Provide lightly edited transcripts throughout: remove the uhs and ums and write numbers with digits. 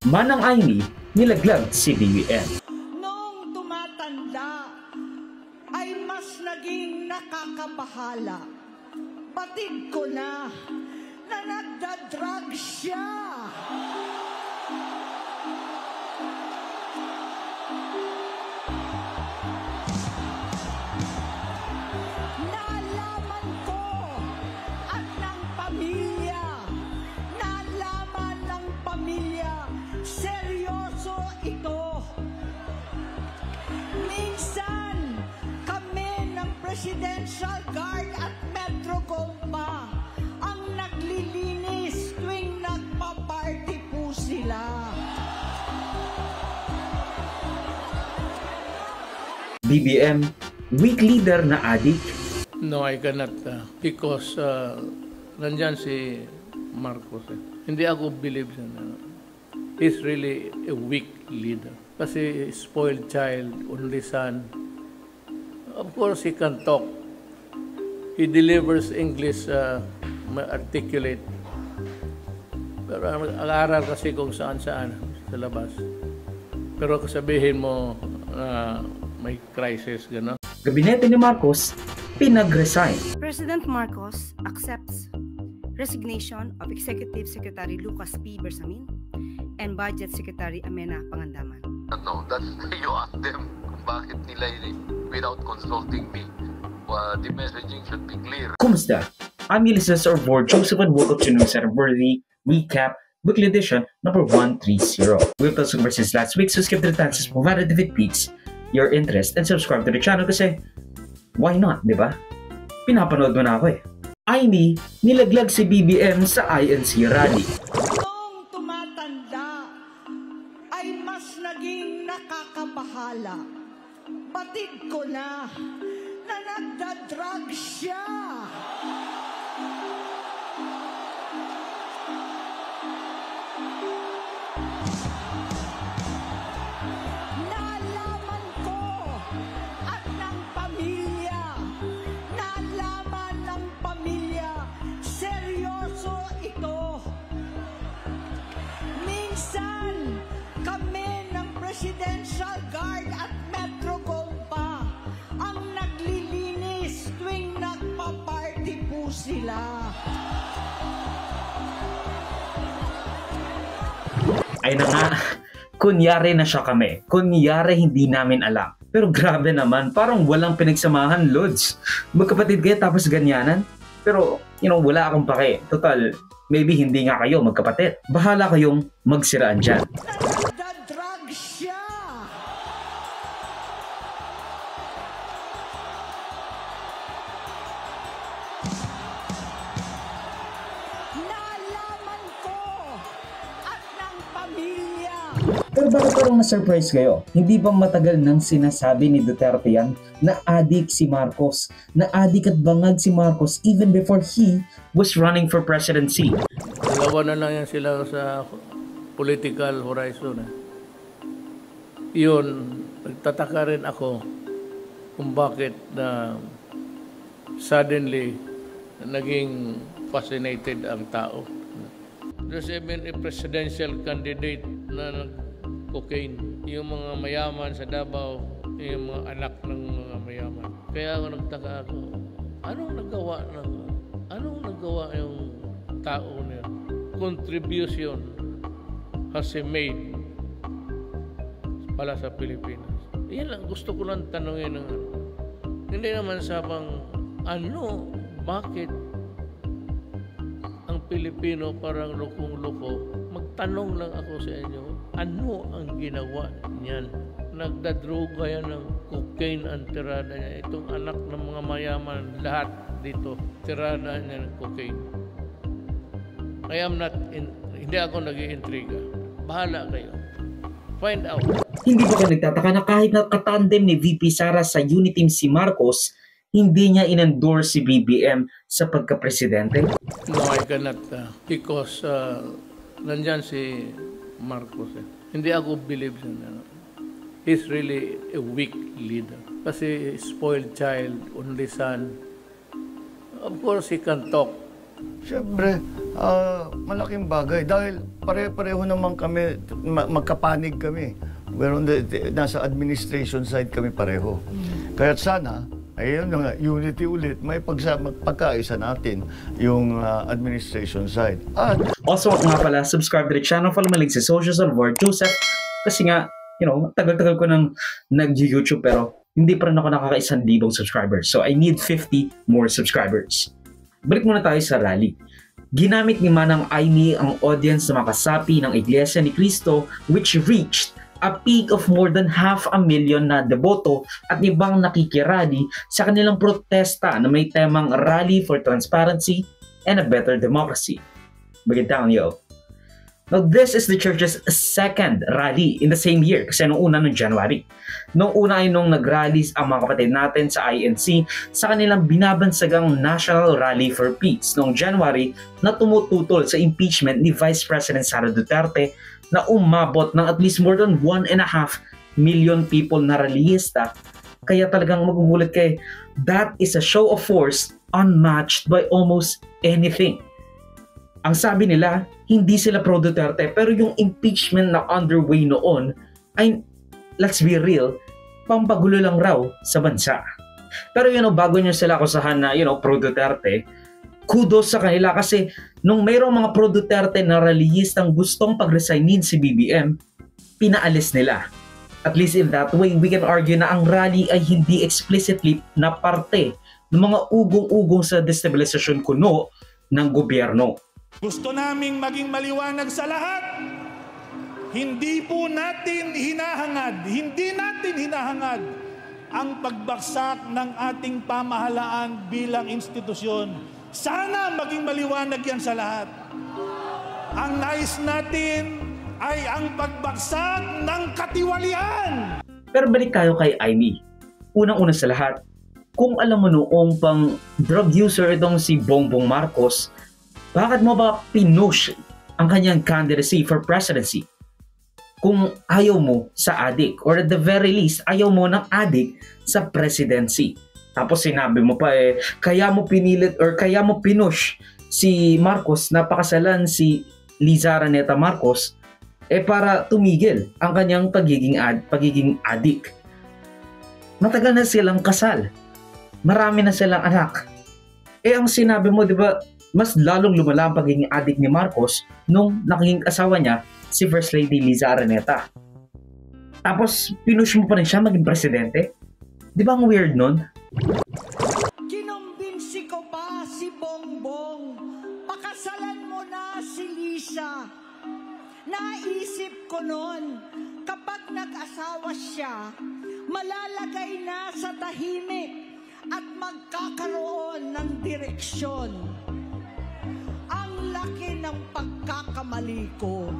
Manang Aimee, nilaglag si BBM. Noong tumatanda ay mas naging nakakabahala. Batid ko na nagda-drug siya. Nalaman ko at ng pamilya, nalaman ng pamilya, seryoso ito. Minsan, kami ng Presidential Guard at Metro Gompa ang naglilinis tuwing nagpa-party po sila. BBM, weak leader na adik. No, I cannot because nandyan si Marcos. Hindi ako believe siya na he's really a weak leader. Kasi spoiled child, only son. Of course, he can talk. He delivers English articulate. Pero ang-aral kasi kung saan-saan sa labas. Pero sabihin mo may crisis, gano'n. Gabinete ni Marcos, pinag-resign. President Marcos accepts resignation of Executive Secretary Lucas P. Bersamin and Budget Secretary Amena Pangandaman. No, that's you ask them kung bakit nila without consulting me. The messaging should be clear. Kumusta? I'm your listeners or board, Joseph, and welcome to News and Worthy Recap, Weekly Edition number 130. We've been super since last week, so skip the chances provided if it piques your interest and subscribe to the channel kasi why not, di ba? Pinapanood mo na ako eh. Aimee, nilaglag si BBM sa INC rally. Noong tumatanda ay mas naging nakakabahala. Batid ko na nagda-drug siya. Nalaman ko at ng pamilya, nalaman ng pamilya, seryoso ito. Minsan, kami ng Presidential Guard at Metro Gompa ang naglilinis tuwing nagpa-party po sila. Ay na nga, kunyari na siya kami. Kunyari hindi namin alam. Pero grabe naman, parang walang pinagsamahan, Lods. Magkapatid kayo tapos ganyanan. Pero, wala akong pake. Total, maybe hindi nga kayo magkapatid. Bahala kayong magsiraan dyan. Nagda-drug siya. Nalaman ko at ng pamilya. Pero bakit parang na-surprise kayo? Hindi ba matagal nang sinasabi ni Duterte yan na adik si Marcos? Na adik at bangag si Marcos even before he was running for presidency? Dalawa na lang yan sila sa political horizon. Yun, nagtataka rin ako kung bakit na suddenly naging fascinated ang tao. There's even a presidential candidate na cocaine. Yung mga mayaman sa Davao, yung mga anak ng mga mayaman. Kaya ako nagtaka ako, anong nagawa yung tao niya? Contribution has he made pala sa Pilipinas. Yan lang, gusto ko lang tanongin ng hindi naman sabang bakit ang Pilipino parang lukong-luko. Magtanong lang ako sa inyo, ano ang ginawa niyan? Nagdadroga yan ng cocaine ang tirada niya. Itong anak ng mga mayaman, lahat dito, tirada niya ng cocaine. Hindi ako nag-iintriga. Bahala kayo. Find out. Hindi ba ka nagtataka na kahit nakatandem ni VP Sara sa Uniteam si Marcos, hindi niya in-endorse si BBM sa pagka-presidente? No, I cannot because nandyan si Marcos. Hindi ako believe siya na he's really a weak leader. Kasi spoiled child, only son. Of course, he can talk. Siyempre, malaking bagay dahil pare-pareho naman kami, magkapanig kami. Pero nasa administration side kami pareho. Kaya sana, ayun nga, unity ulit, may pagkaisa natin yung administration side. At Also nga pala, subscribe to the channel, follow my links sa socials on board, Joseph. Kasi nga, tagal-tagal ko nang nag-YouTube pero hindi pa rin ako nakaka-1,000 subscribers. So I need 50 more subscribers. Balik muna tayo sa rally. Ginamit ni Manang Aimee ang audience na makasapi ng Iglesia ni Cristo, which reached a peak of more than 500,000 na deboto at ibang nakikirally sa kanilang protesta na may temang Rally for Transparency and a Better Democracy. Magandang yo. Now, this is the church's second rally in the same year kasi nung una noong January. Nung una ay nung nag-rally ang mga kapatid natin sa INC sa kanilang binabansagang National Rally for Peace noong January na tumututol sa impeachment ni Vice President Sara Duterte na umabot ng at least more than 1.5 million people na rallyista. Kaya talagang magugulat kayo, that is a show of force unmatched by almost anything. Ang sabi nila, hindi sila pro-Duterte pero yung impeachment na underway noon ay, let's be real, pampagulo lang raw sa bansa. Pero bago nyo sila akusahan na pro-Duterte, kudos sa kanila kasi nung mayroong mga pro-Duterte na rallyistang gustong pag-resignin si BBM, pinaalis nila. At least in that way, we can argue na ang rally ay hindi explicitly na parte ng mga ugong-ugong sa destabilisasyon kuno ng gobyerno. Gusto naming maging maliwanag sa lahat. Hindi natin hinahangad ang pagbagsak ng ating pamahalaan bilang institusyon. Sana maging maliwanag yan sa lahat. Ang nais natin ay ang pagbagsak ng katiwalian. Pero balik tayo kay Aimee. Unang-una sa lahat, kung alam mo noong pang drug user itong si Bongbong Marcos, bakit mo ba pinush ang kanyang candidacy for presidency? Kung ayaw mo sa adik, or at the very least, ayaw mo ng adik sa presidency. Tapos sinabi mo pa kaya mo pinilit or kaya mo pinush si Marcos na pakasalan si Liza Araneta Marcos para tumigil ang kanyang pagiging adik. Matagal na silang kasal. Marami na silang anak. Ang sinabi mo, di ba, mas lalong lumala ang pagiging adik ni Marcos nung naging asawa niya si First Lady Liza Araneta. Tapos, pinush mo pa rin siya maging presidente? Di ba ang weird nun? Kinumbinsi ko pa si Bongbong. Pakasalan mo na si Lisa. Naisip ko nun, kapag nag-asawa siya, malalagay na sa tahimik at magkakaroon ng direksyon. Ang laki ng pagkakamali ko.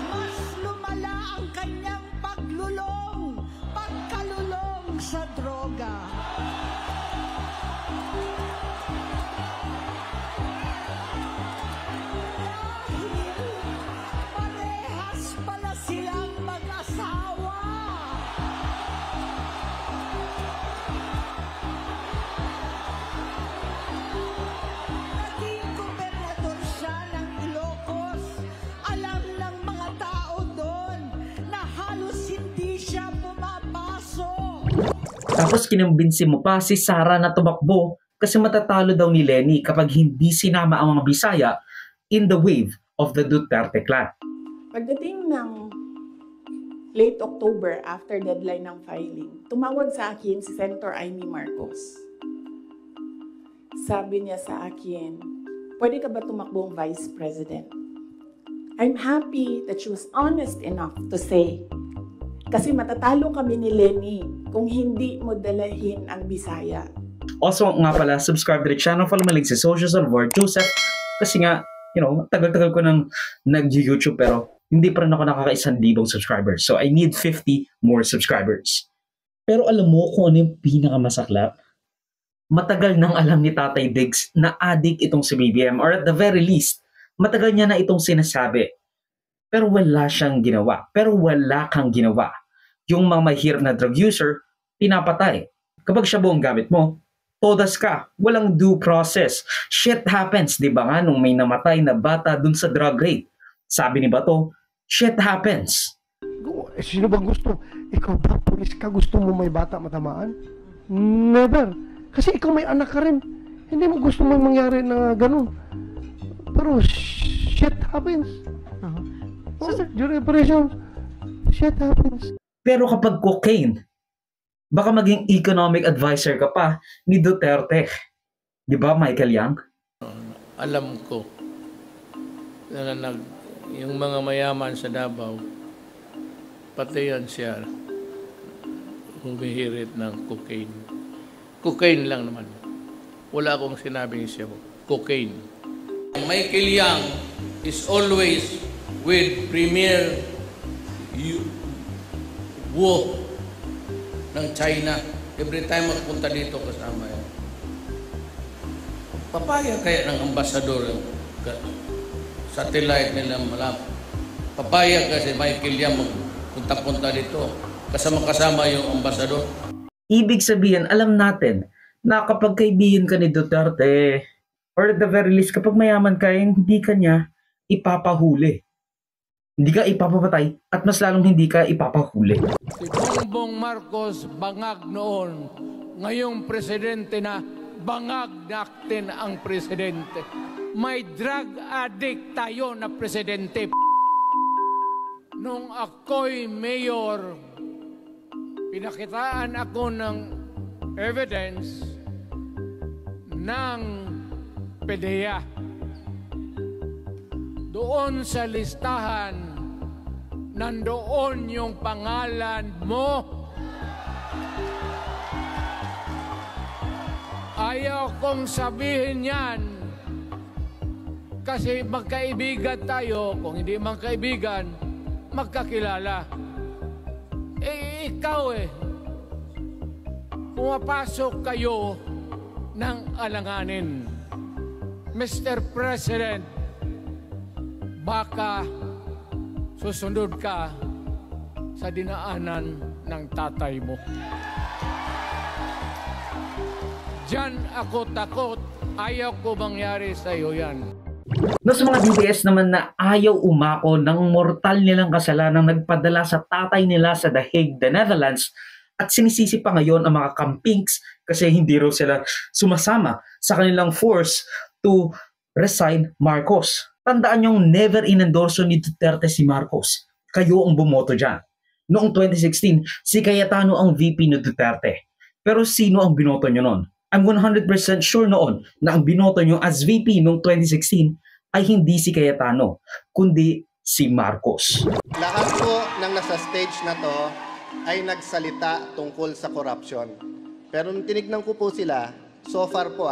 Mas lumala ang kanyang pagkalulong sa droga. Dahil parehas pala silang mag-asawa. Naging gobernador siya ng Ilocos. Alam ng mga tao doon na halos hindi siya pumapasok. Tapos kinumbinsi mo pa si Sara na tumakbo kasi matatalo daw ni Lenny kapag hindi sinama ang mga Bisaya in the wave of the Duterte clan. Pagdating ng late October, after deadline ng filing, tumawag sa akin si Senator Aimee Marcos. Sabi niya sa akin, pwede ka ba tumakbong Vice President? I'm happy that she was honest enough to say, kasi matatalo kami ni Lenny kung hindi mo dalahin ang Bisaya. Also nga pala, subscribe to the channel, follow my links sa socials on board, Joseph. Kasi nga, tagal-tagal ko nang nag-YouTube pero hindi pa rin ako nakaka-1,000 subscribers. So I need 50 more subscribers. Pero alam mo kung ano yung pinakamasaklap? Matagal nang alam ni Tatay Diggs na adik itong si BBM, or at the very least, matagal niya na itong sinasabi. Pero wala siyang ginawa. Pero wala kang ginawa. Yung mga mahirap na drug user, pinapatay. Kapag siya buong gamit mo, todas ka, walang due process. Shit happens, di ba nga, nung may namatay na bata dun sa drug raid. Sabi ni Bato, shit happens. Sino bang gusto? Ikaw ba, pulis ka, gusto mo may bata matamaan? Never. Kasi ikaw may anak ka rin. Hindi mo gusto mo mangyari na ganun. Pero shit happens. During operation, shit happens. Pero kapag cocaine, baka maging economic advisor ka pa ni Duterte. Di ba, Michael Yang? Alam ko na yung mga mayaman sa Davao, pati yan siya humihirit ng cocaine. Cocaine lang naman. Wala akong sinabing siya. Cocaine. Michael Yang is always with Premier Wu ng China. Every time magpunta dito kasama yan. Papaya kaya ng ambasador satellite nila malap. Papaya kasi Michael Yang magpunta-punta dito. Kasama-kasama yung ambasador. Ibig sabihin, alam natin na kapag kaibigan ka ni Duterte, or at the very least, kapag mayaman ka, hindi ka niya ipapahuli. Hindi ka ipapapatay at mas lalong hindi ka ipapahuli. Si Bongbong Marcos bangag noon. Ngayong presidente na, bangag natin ang presidente. May drug addict tayo na presidente. Nung ako'y mayor, pinakitaan ako ng evidence ng PDEA. Doon sa listahan, nandoon yung pangalan mo. Ayaw kong sabihin yan kasi magkaibigan tayo. Kung hindi magkaibigan, magkakilala. Ikaw pumapasok kayo ng alanganin. Mr. President, baka susunod ka sa dinaanan ng tatay mo. Diyan ako takot. Ayaw ko mangyari sa iyo yan. No, sa mga DDS naman na ayaw umako ng mortal nilang kasalanang nagpadala sa tatay nila sa The Hague, the Netherlands, at sinisisi pa ngayon ang mga campings kasi hindi raw sila sumasama sa kanilang force to resign Marcos. Tandaan yung never inendorso ni Duterte si Marcos. Kayo ang bumoto dyan. Noong 2016, si Cayetano ang VP ni Duterte. Pero sino ang binoto nyo noon? I'm 100% sure noon na ang binoto nyo as VP noong 2016 ay hindi si Cayetano, kundi si Marcos. Lahat po ng nasa stage na to ay nagsalita tungkol sa corruption. Pero nung tinignan ko po sila, so far po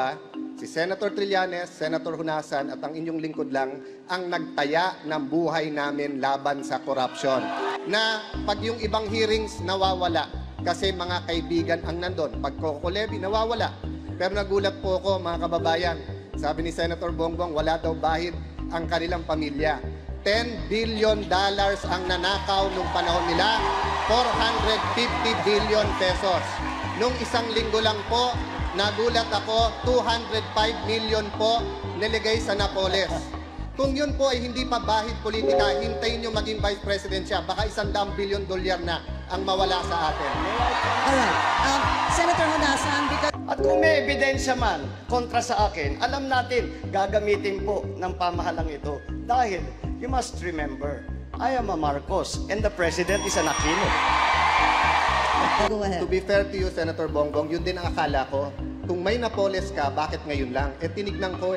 si Senator Trillanes, Senator Hunasan at ang inyong lingkod lang ang nagtaya ng buhay namin laban sa corruption. Na pag yung ibang hearings nawawala kasi mga kaibigan ang nandun. Pag Coco Levy nawawala. Pero nagulat po ako mga kababayan. Sabi ni Senator Bongbong wala daw bahid ang kanilang pamilya. $10 billion ang nanakaw nung panahon nila. 450 billion pesos. Nung isang linggo lang po, nagulat ako, 205 million po niligay sa Napoles. Kung yun po ay hindi pa bahid politika, hintayin nyo maging Vice President siya. Baka $100 billion na ang mawala sa atin. Alright. Senator Hunasan, because... At kung may ebidensya man kontra sa akin, alam natin gagamitin po ng pamahalang ito. Dahil, you must remember, I am a Marcos and the President is an Aquino. Go ahead. To be fair to you, Senator Bongbong, yun din ang akala ko. Kung may Napoles ka, bakit ngayon lang? Tinignan ko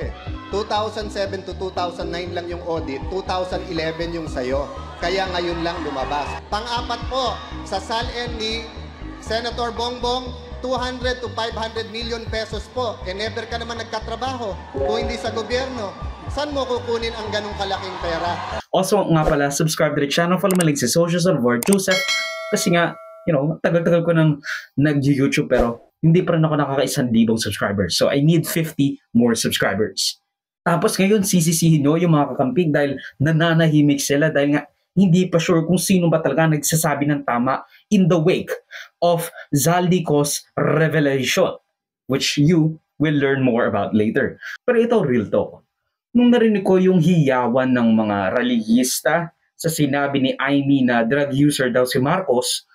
2007 to 2009 lang yung audit, 2011 yung sayo. Kaya ngayon lang lumabas. Pang-apat po, sa SALN ni Senator Bongbong, 200 to 500 million pesos po. Never ka naman nagkatrabaho kung hindi sa gobyerno. Saan mo kukunin ang ganong kalaking pera? Also nga pala, subscribe to the channel, follow my link sa socials on Word Joseph. Kasi nga, tagal-tagal ko nang nag-YouTube pero hindi pa rin ako nakaka-1,000 subscribers. So I need 50 more subscribers. Tapos ngayon, sisisihin nyo yung mga kakamping dahil nananahimik sila dahil nga hindi pa sure kung sino ba talaga nagsasabi ng tama in the wake of Zaldícos revelation. which you will learn more about later. Pero ito, real talk. Nung narinig ko yung hiyawan ng mga relihista sa sinabi ni Amy na drug user daw si Marcos,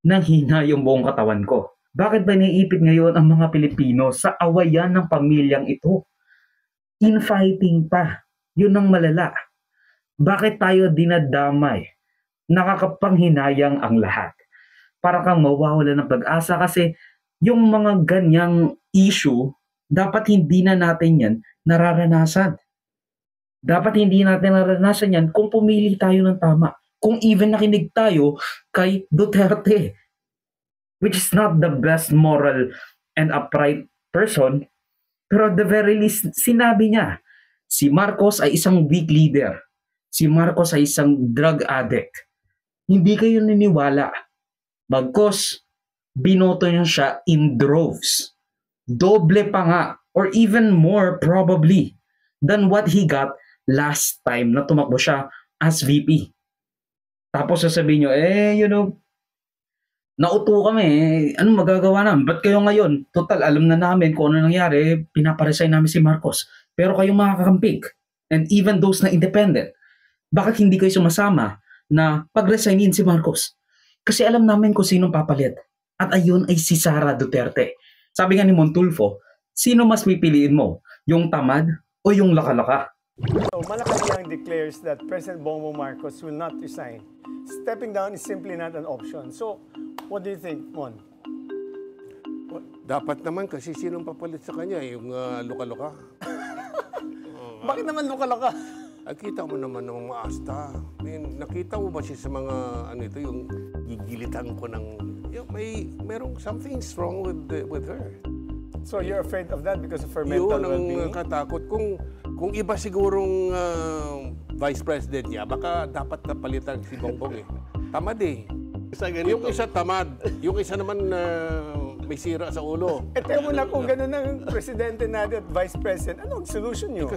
nanghina yung buong katawan ko. Bakit ba naiipit ngayon ang mga Pilipino sa awayan ng pamilyang ito? Infighting pa. Yun ang malala. Bakit tayo dinadamay? Nakakapanghinayang ang lahat. Para kang mawawala ng pag-asa kasi yung mga ganyang issue, dapat hindi na natin yan nararanasan. Dapat hindi natin nararanasan yan kung pumili tayo ng tama. Kung even nakinig tayo kay Duterte, which is not the best moral and upright person, pero at the very least, sinabi niya, si Marcos ay isang weak leader. Si Marcos ay isang drug addict. Hindi kayo niniwala. Bagkos, binoto niya siya in droves. Doble pa nga, or even more probably, than what he got last time na tumakbo siya as VP. Tapos sasabihin nyo, nauto kami, anong magagawa namin? Ba't kayo ngayon? Total, alam na namin kung ano nangyari, pinaparesign namin si Marcos. Pero kayong mga kakampig, and even those na independent, bakit hindi kayo sumasama na pag-resignin si Marcos? Kasi alam namin kung sinong papalit. At ayun ay si Sara Duterte. Sabi nga ni Montulfo, sino mas pipiliin mo? Yung tamad o yung laka-laka? So, Malacanang declares that President Bongbong Marcos will not resign. Stepping down is simply not an option. So, what do you think, Mon? Dapat naman kasi sinong papalit sa kanya, yung luka-luka. Bakit naman luka-luka? Kita mo naman ng mga asta. I mean, nakita mo ba siya sa mga, yung gigilitan ko ng, merong something wrong with her. So you're afraid of that because of her mental well-being? Yun ang katakot. Kung iba sigurong vice president niya, baka dapat napalitan si Bongbong eh. Tamad eh. Yung isa tamad, yung isa naman may sira sa ulo. Teka mo na kung gano'n ang presidente natin at vice president, anong solution nyo?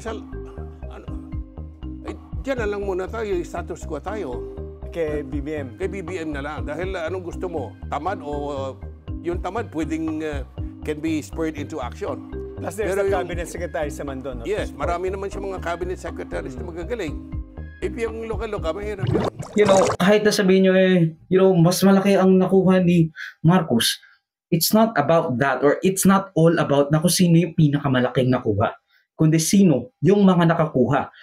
Diyan na lang muna tayo, status quo tayo. Kay BBM? Kay BBM na lang. Dahil anong gusto mo? Tamad o yung tamad pwedeng can be spurred into action. Plus there's a cabinet secretary sa Mandon. Yes, marami naman siya mga cabinet secretaries na magagaling. If yung loka-loka, mahirap. Kahit na sabihin nyo mas malaki ang nakuha ni Marcos, it's not about that or it's not all about na kung sino yung pinakamalaking nakuha, kundi sino yung mga nakakuha.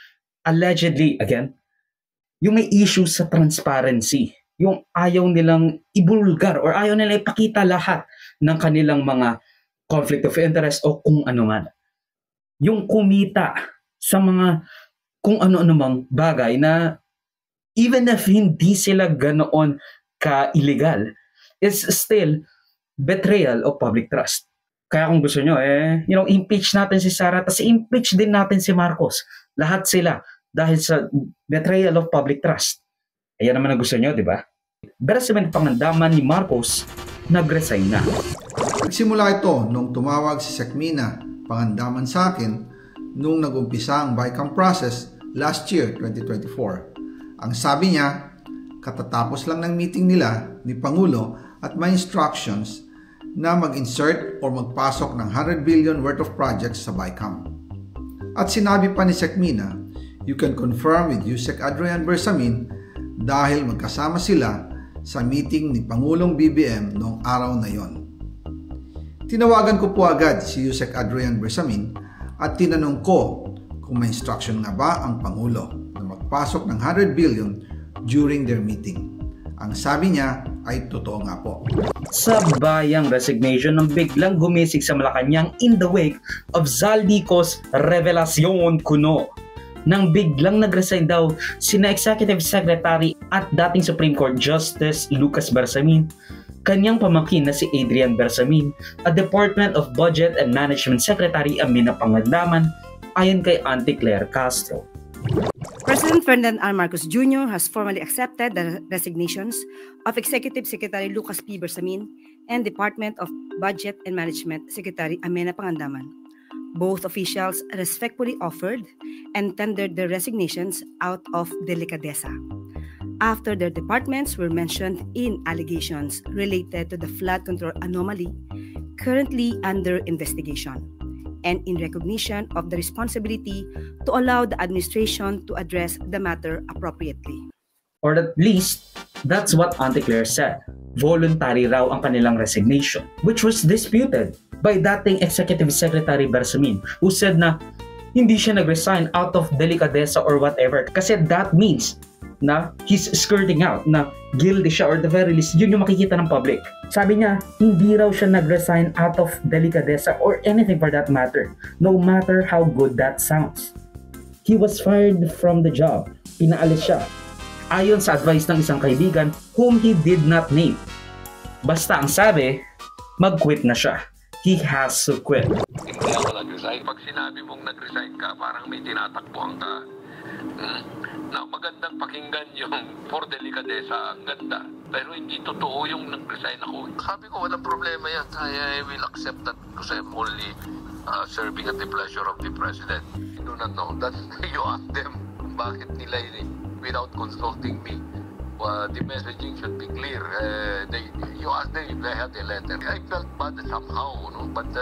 Allegedly, again, yung may issues sa transparency, yung ayaw nilang ibulgar or ayaw nilang ipakita lahat ng kanilang mga conflict of interest o kung ano man. Yung kumita sa mga kung ano-ano mang bagay na even if hindi sila ganoon ka-illegal, is still betrayal of public trust. Kaya kung gusto nyo, impeach natin si Sara, tapos impeach din natin si Marcos. Lahat sila dahil sa betrayal of public trust. Ayan naman ang gusto nyo, di ba? Berasamin pangandaman ni Marcos, nag-resign na. Nagsimula ito nung tumawag si Sekmina, pangandaman sa akin, nung nag-umpisa ang BICAM process last year, 2024. Ang sabi niya, katatapos lang ng meeting nila ni Pangulo at may instructions na mag-insert o magpasok ng 100 billion worth of projects sa BICAM. At sinabi pa ni Sekmina, you can confirm with Yusek Adrian Bersamin dahil magkasama sila sa meeting ni Pangulong BBM noong araw na yon. Tinawagan ko po agad si Yusek Adrian Bersamin at tinanong ko kung may instruction nga ba ang Pangulo na magpasok ng 100 billion during their meeting. Ang sabi niya ay totoo nga po. Sa bayang resignation ng biglang gumisig sa Malacanang in the wake of Zaldíac's revelasyon kuno. Nang biglang nag-resign daw sina Executive Secretary at dating Supreme Court Justice Lucas Bersamin, kanyang pamangkin na si Adrian Bersamin at Department of Budget and Management Secretary Amina Pangandaman ayon kay Auntie Claire Castro. President Ferdinand R. Marcos Jr. has formally accepted the resignations of Executive Secretary Lucas P. Bersamin and Department of Budget and Management Secretary Amina Pangandaman. Both officials respectfully offered and tendered their resignations out of delicadeza after their departments were mentioned in allegations related to the flood control anomaly currently under investigation, and in recognition of the responsibility to allow the administration to address the matter appropriately. Or at least, that's what Auntie Claire said. Voluntary raw ang kanilang resignation, which was disputed by dating Executive Secretary Bersamin, who said na hindi siya nag-resign out of delicadeza or whatever, kasi that means na he's skirting out, na guilty siya, or the very least, yun yung makikita ng public. Sabi niya, hindi raw siya nag-resign out of delicadeza or anything for that matter, no matter how good that sounds. He was fired from the job. Pinaalis siya. Ayon sa advice ng isang kaibigan whom he did not name. Basta ang sabi, mag-quit na siya. He has to quit. Hindi ako nag-resign. Pag sinabi mong nag-resign ka, parang may tinatakbuhan ka. Na magandang pakinggan yung for delicadeza, ang ganda. Pero hindi totoo yung nag-resign ako. Sabi ko, walang problema yan. I will accept that because I'm only serving at the pleasure of the President. You do not know. That's, you ask them kung bakit nila without consulting me. The messaging should be clear. You ask them if they had a letter. I felt bad somehow, but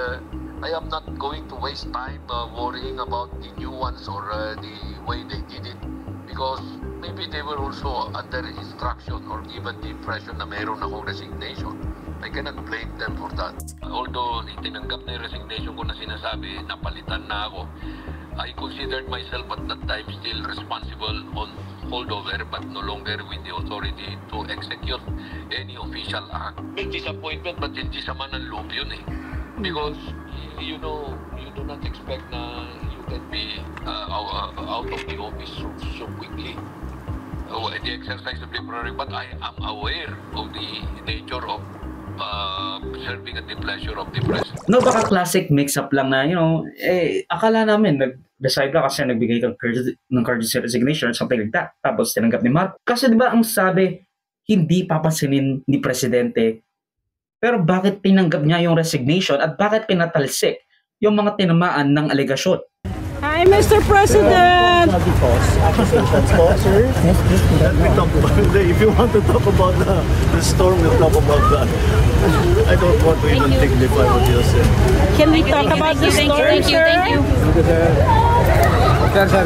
I am not going to waste time worrying about the nuance or the way they did it, because maybe they were also under instruction or given the impression na mayroon akong resignation. I cannot blame them for that. Although itinanggap na yung resignation ko na sinasabi, napalitan na ako, I considered myself at that time still responsible on holdover, but no longer with the authority to execute any official act. May disappointment, but hindi sama ng loob yun eh. Because, you know, you do not expect na you can be out of the office so quickly. The exercise of the priority, but I am aware of the nature of serving at the pleasure of the President. No, baka classic mix-up lang na, akala namin nag-decide lang kasi nagbigay ng courtesy resignation or something like that. Tapos tinanggap ni Mark. Kasi di ba ang sabi, hindi papansinin ni Presidente. Pero bakit tinanggap niya yung resignation at bakit pinatalsik yung mga tinamaan ng alegasyon? Hi, Mr. President! Accusations po, sir. Let me talk about it. If you want to talk about the storm, we'll talk about that. I don't want to even dignify what you said. Can we talk about the storm, sir? Thank you.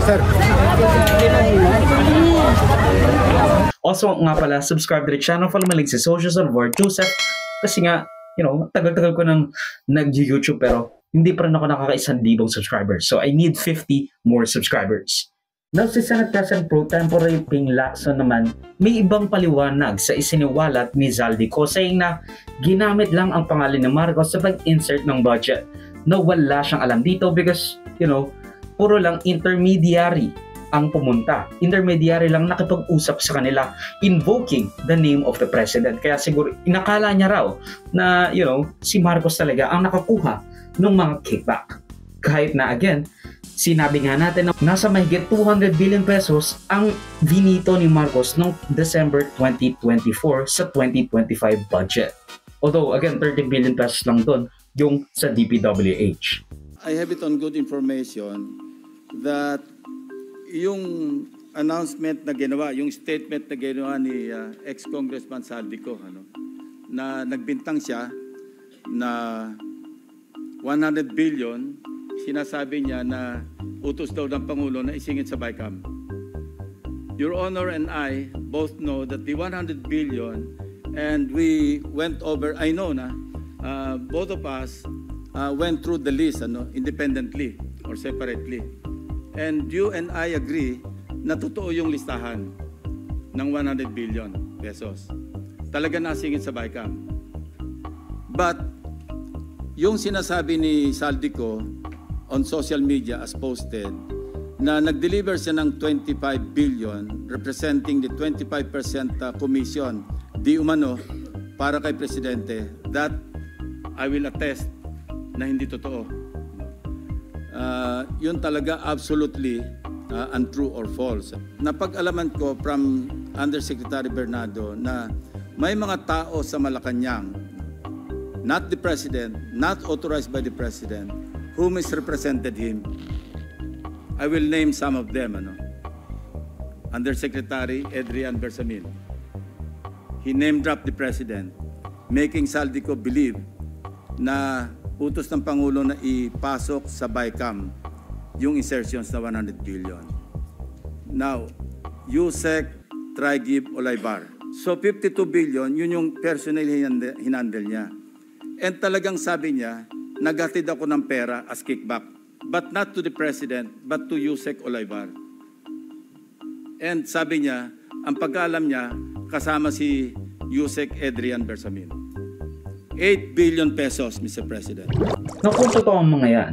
Sir. Also nga pala, subscribe to the channel, follow my links sa socials on Ward Joseph. Kasi nga, tagal-tagal ko nang nag-YouTube pero hindi pa rin ako nakaka-1,000 subscribers. So I need 50 more subscribers. Now, si Senate President Pro Tempore Ping Lacson naman, may ibang paliwanag sa isiniwalat ni Zaldico, saying na ginamit lang ang pangalan ni Marcos sa pag-insert ng budget. Na wala siyang alam dito because, puro lang intermediary ang pumunta. Intermediary lang nakipag-usap sa kanila invoking the name of the President. Kaya siguro inakala niya raw na, si Marcos talaga ang nakakuha ng mga kickback. Kahit na again, sinabi nga natin na nasa mahigit 200 billion pesos ang vinito ni Marcos noong December 2024 sa 2025 budget. Although again, 30 billion pesos lang doon yung sa DPWH. I have it on good information that yung announcement na ginawa, yung statement na ginawa ni ex-congressman Zaldico, na nagbintang siya na 100 billion, sinasabi niya na utos daw ng Pangulo na isingit sa BICAM. Your Honor and I both know that the 100 billion, and we went over, I know na, both of us went through the list independently or separately. And you and I agree na totoo yung listahan ng 100 billion pesos. Talaga nasingit sa BICAM. But yung sinasabi ni Zaldico on social media as posted na nag-deliver siya ng 25 billion representing the 25% commission di umano para kay Presidente, that I will attest na hindi totoo. Yun talaga absolutely untrue or false. Napag-alaman ko from Undersecretary Bernardo na may mga tao sa Malacanang, not the President, not authorized by the President, who misrepresented him. I will name some of them. Undersecretary Adrian na utos ng Pangulo na ipasok sa BICAM yung insertions na 100 billion. Now, USEC, Trigib, Olaybar. So 52 billion, yun yung personal hinandle niya. And talagang sabi niya, naghatid ako ng pera as kickback. But not to the President, but to USEC Olaybar. And sabi niya, ang pagkaalam niya, kasama si USEC Adrian Bersamin. 8 billion pesos, Mr. President. No, kung totoo ang mga yan,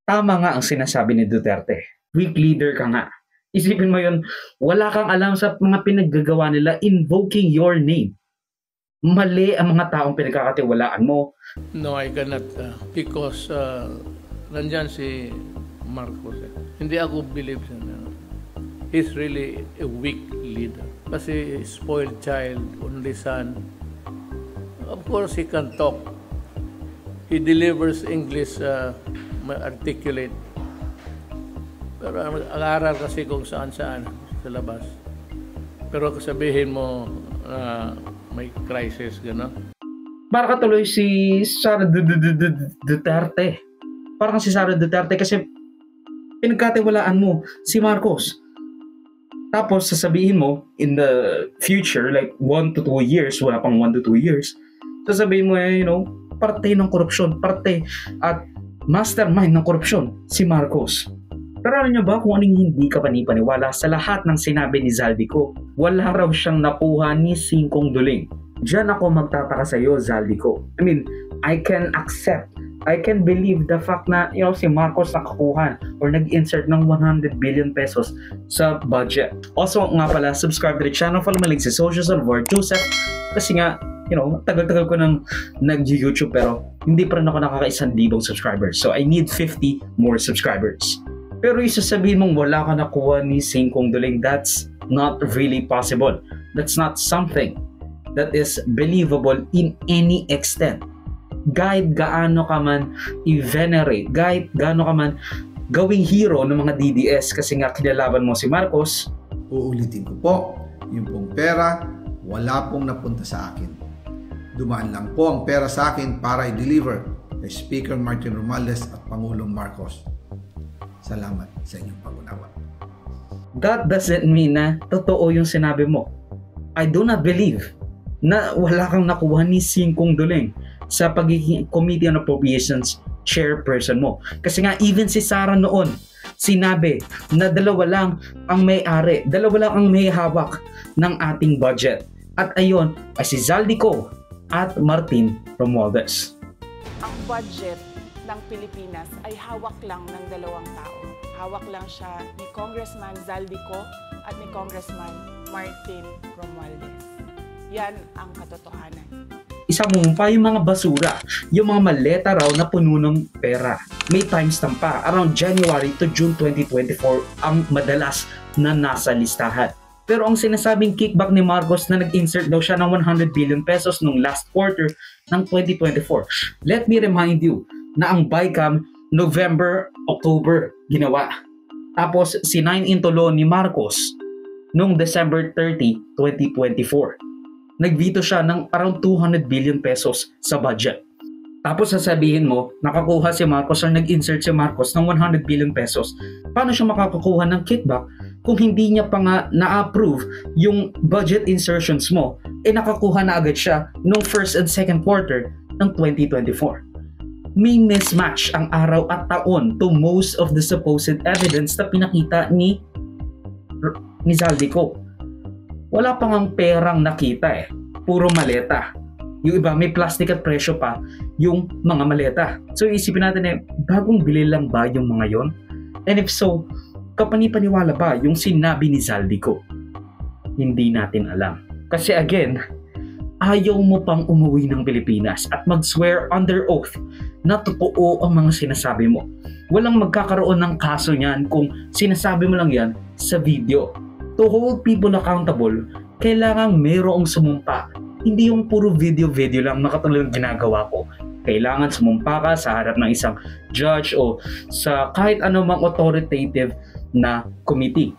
tama nga ang sinasabi ni Duterte. Weak leader ka nga. Isipin mo yun, wala kang alam sa mga pinaggagawa nila invoking your name. Mali ang mga taong pinagkakatiwalaan mo. No, I cannot because nandyan si Marcos. Hindi ako believe siya na he's really a weak leader. Kasi spoiled child, only son. Of course, he can talk. He delivers English articulate. Pero ang aral kasi kung saan-saan sa labas. Pero sabihin mo may crisis, gano'n. Para katuloy si Sara Duterte. Parang si Sara Duterte kasi pinagkatiwalaan mo si Marcos. Tapos sasabihin mo in the future, like 1 to 2 years, wala pang 1 to 2 years, sasabihin mo, parte ng korupsyon, parte at mastermind ng korupsyon, si Marcos. Pero alam niyo ba kung anong hindi ka panipaniwala sa lahat ng sinabi ni Zaldico? Wala raw siyang nakuha ni Singkong Duling. Diyan ako magtataka sa iyo, Zaldico. I mean, I can believe the fact na si Marcos nakakuha or nag-insert ng 100 billion pesos sa budget. Also nga pala, subscribe to the channel, follow my links sa socials on board, Joseph. Kasi nga, tagal-tagal ko nang nag-YouTube pero hindi pa rin ako nakaka-1,000 subscribers. So I need 50 more subscribers. Pero isasabihin mong wala ka nakuha ni Singkong Duling, that's not really possible. That's not something that is believable in any extent. Kahit gaano ka man i-venerate, kahit gaano ka man gawing hero ng mga DDS kasi nga kinalaban mo si Marcos. Uulitin ko po, yung pong pera, wala pong napunta sa akin. Dumaan lang po ang pera sa akin para i-deliver kay Speaker Martin Romualdez at Pangulong Marcos. Salamat sa inyong pag-unawa. That doesn't mean na totoo yung sinabi mo. I do not believe na wala kang nakuha ni Singkong Duling sa pagiging Committee on Appropriations chairperson mo. Kasi nga even si Sara noon sinabi na dalawa lang ang may-ari, dalawa lang ang may hawak ng ating budget. At ayon ay si Zaldico at Martin Romualdez. Ang budget ng Pilipinas ay hawak lang ng dalawang tao. Hawak lang siya ni Congressman Zaldico at ni Congressman Martin Romualdez. Yan ang katotohanan. Isang pa yung mga basura, yung mga maleta raw na puno ng pera. May timestamp pa, around January to June 2024 ang madalas na nasa listahan. Pero ang sinasabing kickback ni Marcos na nag-insert daw siya ng 100 billion pesos nung last quarter ng 2024. Let me remind you na ang BICAM November, October ginawa. Tapos sinain into law ni Marcos nung December 30, 2024. Nag-veto siya ng around 200 billion pesos sa budget. Tapos sasabihin mo, nakakuha si Marcos or nag-insert si Marcos ng 100 billion pesos. Paano siya makakakuha ng kickback kung hindi niya pa nga na-approve yung budget insertions mo? Nakakuha na agad siya nung first and second quarter ng 2024. May mismatch ang araw at taon to most of the supposed evidence na pinakita ni Zaldico. Wala pang ang perang nakita puro maleta. Yung iba may plastic at presyo pa yung mga maleta. So isipin natin bagong bili lang ba yung mga yon? And if so, kapanipaniwala ba yung sinabi ni Zaldico? Hindi natin alam. Kasi again, ayaw mo pang umuwi ng Pilipinas at mag-swear under oath na totoo ang mga sinasabi mo. Walang magkakaroon ng kaso niyan kung sinasabi mo lang yan sa video. To hold people accountable, kailangang mayroong sumumpa. Hindi yung puro video lang na katulad ng ginagawa ko. Kailangan sumumpa ka sa harap ng isang judge o sa kahit anumang authoritative na committee.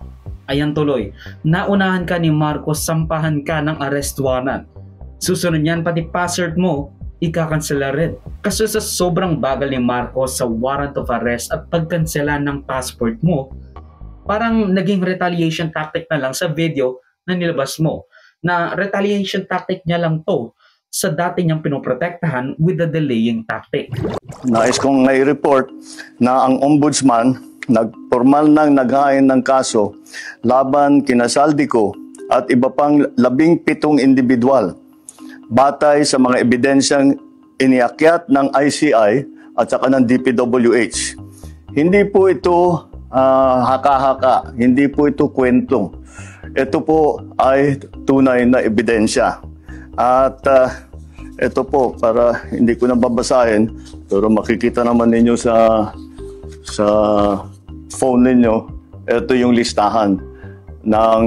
Ayan tuloy, naunahan ka ni Marcos, sampahan ka ng arrest warrant. Susunod yan, pati password mo, ikakansela rin. Kasi sa sobrang bagal ni Marcos sa warrant of arrest at pagkansela ng passport mo, parang naging retaliation tactic na lang sa video na nilabas mo. Na retaliation tactic niya lang to sa dati niyang pinoprotektahan with the delaying tactic. Nais kong i-report na ang ombudsman formal nang naghain ng kaso laban kina Zaldico at iba pang 17 individual batay sa mga ebidensyang iniakyat ng ICI at saka ng DPWH. Hindi po ito haka-haka, hindi po ito kwento. Ito po ay tunay na ebidensya. At ito po, para hindi ko na babasahin, pero makikita naman ninyo sa phone ninyo, ito yung listahan ng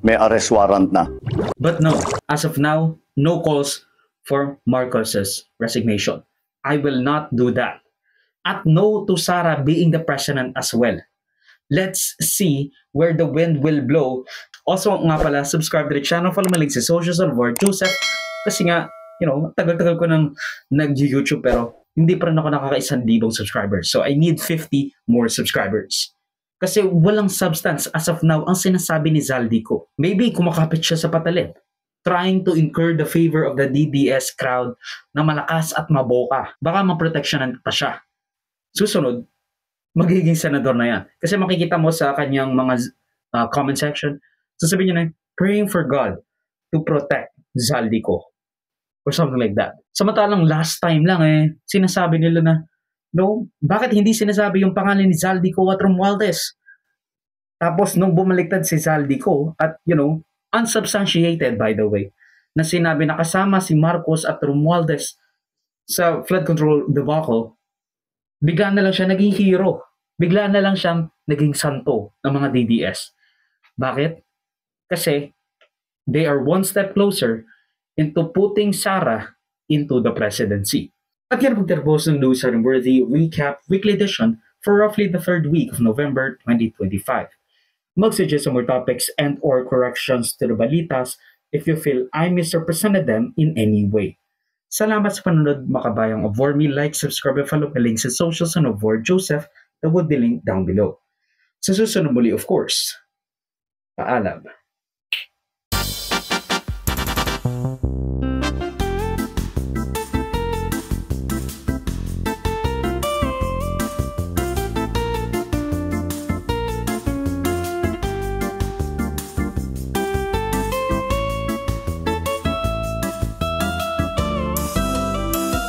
may arrest warrant na. But no, as of now, no calls for Marcos's resignation. I will not do that. At no to Sara being the president as well. Let's see where the wind will blow. Also nga pala, subscribe to the channel, follow my links sa socials on Word Joseph. Kasi nga, tagal-tagal ko nang nag-YouTube pero hindi pa rin ako nakaka-1,000 subscribers. So I need 50 more subscribers. Kasi walang substance as of now ang sinasabi ni Zaldico. Maybe kumakapit siya sa patalim. Trying to incur the favor of the DDS crowd na malakas at maboka. Baka maproteksyonan pa siya. Susunod, magiging senador na yan. Kasi makikita mo sa kanyang mga comment section, sasabihin niya na, praying for God to protect Zaldico. Or something like that. Samantalang last time lang sinasabi nila na, no, bakit hindi sinasabi yung pangalan ni Zaldico at Romualdez? Tapos nung bumaliktad si Zaldico at unsubstantiated by the way, na sinabi na kasama si Marcos at Romualdez sa flood control debacle, bigla na lang siya naging hero. Bigla na lang siyang naging santo ng mga DDS. Bakit? Kasi they are one step closer into putting Sara into the presidency. At yan pagtapos ng News Worthy Recap Weekly Edition for roughly the 3rd week of November 2025. Mag-suggest some more topics and or corrections to the balitas if you feel I misrepresented them in any way. Salamat sa panunod makabayang of War Me. Like, subscribe, and follow my links sa socials and of War Joseph that would be linked down below. Sa susunod muli, of course, paalam.